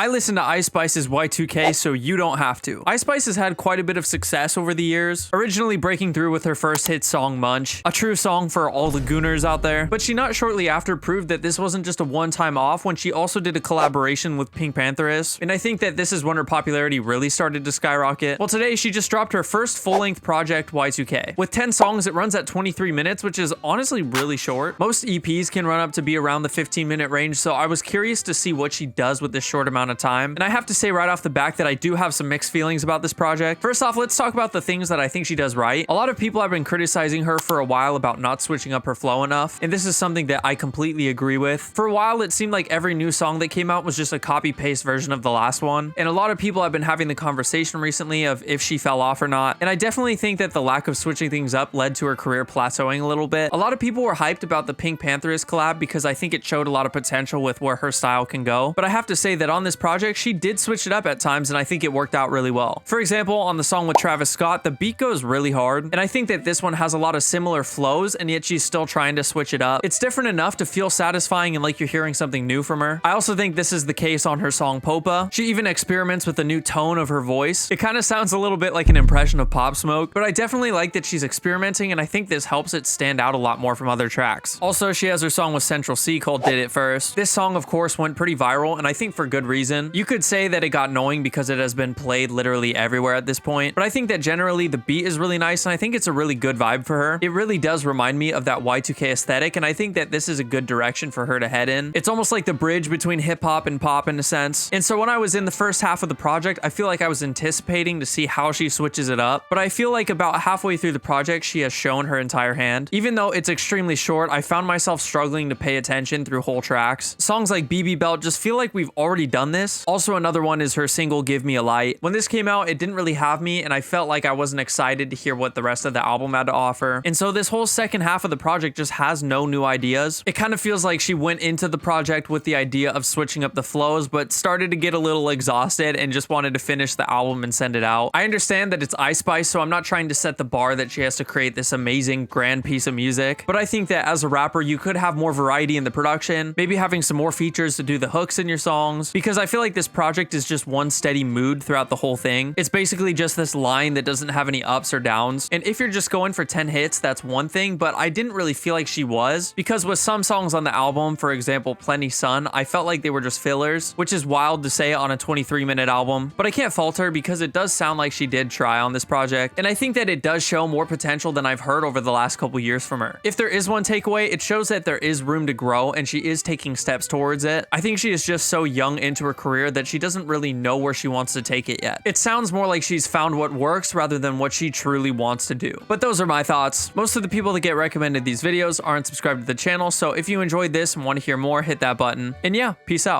I listen to Ice Spice's Y2K, so you don't have to. Ice Spice has had quite a bit of success over the years, originally breaking through with her first hit song Munch, a true song for all the gooners out there, but she not shortly after proved that this wasn't just a one-time off when she also did a collaboration with Pinkpantheress, and I think that this is when her popularity really started to skyrocket. Well, today she just dropped her first full-length project, Y2K. With 10 songs, it runs at 23 minutes, which is honestly really short. Most EPs can run up to be around the 15-minute range, so I was curious to see what she does with this short amount of time. And I have to say right off the back that I do have some mixed feelings about this project. First off, let's talk about the things that I think she does right. A lot of people have been criticizing her for a while about not switching up her flow enough, and this is something that I completely agree with. For a while, it seemed like every new song that came out was just a copy-paste version of the last one, and a lot of people have been having the conversation recently of if she fell off or not, and I definitely think that the lack of switching things up led to her career plateauing a little bit. A lot of people were hyped about the Pinkpantheress collab because I think it showed a lot of potential with where her style can go, but I have to say that on this project, she did switch it up at times, and I think it worked out really well. For example, on the song with Travis Scott, the beat goes really hard, and I think that this one has a lot of similar flows, and yet she's still trying to switch it up. It's different enough to feel satisfying and like you're hearing something new from her. I also think this is the case on her song Popa. She even experiments with the new tone of her voice. It kind of sounds a little bit like an impression of Pop Smoke, but I definitely like that she's experimenting, and I think this helps it stand out a lot more from other tracks. Also, she has her song with Central C called Did It First. This song, of course, went pretty viral, and I think for good reason. You could say that it got annoying because it has been played literally everywhere at this point, but I think that generally the beat is really nice, and I think it's a really good vibe for her. It really does remind me of that Y2K aesthetic, and I think that this is a good direction for her to head in. It's almost like the bridge between hip hop and pop in a sense. And so when I was in the first half of the project, I feel like I was anticipating to see how she switches it up, but I feel like about halfway through the project, she has shown her entire hand. Even though it's extremely short, I found myself struggling to pay attention through whole tracks. Songs like BB Belt just feel like we've already done this. Also, another one is her single Give Me a Light. When this came out, it didn't really have me, and I felt like I wasn't excited to hear what the rest of the album had to offer. And so this whole second half of the project just has no new ideas. It kind of feels like she went into the project with the idea of switching up the flows, but started to get a little exhausted and just wanted to finish the album and send it out. I understand that it's Ice Spice, so I'm not trying to set the bar that she has to create this amazing grand piece of music, but I think that as a rapper, you could have more variety in the production, maybe having some more features to do the hooks in your songs, because I feel like this project is just one steady mood throughout the whole thing. It's basically just this line that doesn't have any ups or downs, and if you're just going for 10 hits, that's one thing, but I didn't really feel like she was, because with some songs on the album, for example, Plenty Sun, I felt like they were just fillers, which is wild to say on a 23-minute album, but I can't fault her because it does sound like she did try on this project, and I think that it does show more potential than I've heard over the last couple years from her. If there is one takeaway, it shows that there is room to grow, and she is taking steps towards it. I think she is just so young into her career that she doesn't really know where she wants to take it yet. It sounds more like she's found what works rather than what she truly wants to do. But those are my thoughts. Most of the people that get recommended these videos aren't subscribed to the channel, so if you enjoyed this and want to hear more, hit that button. And yeah, peace out.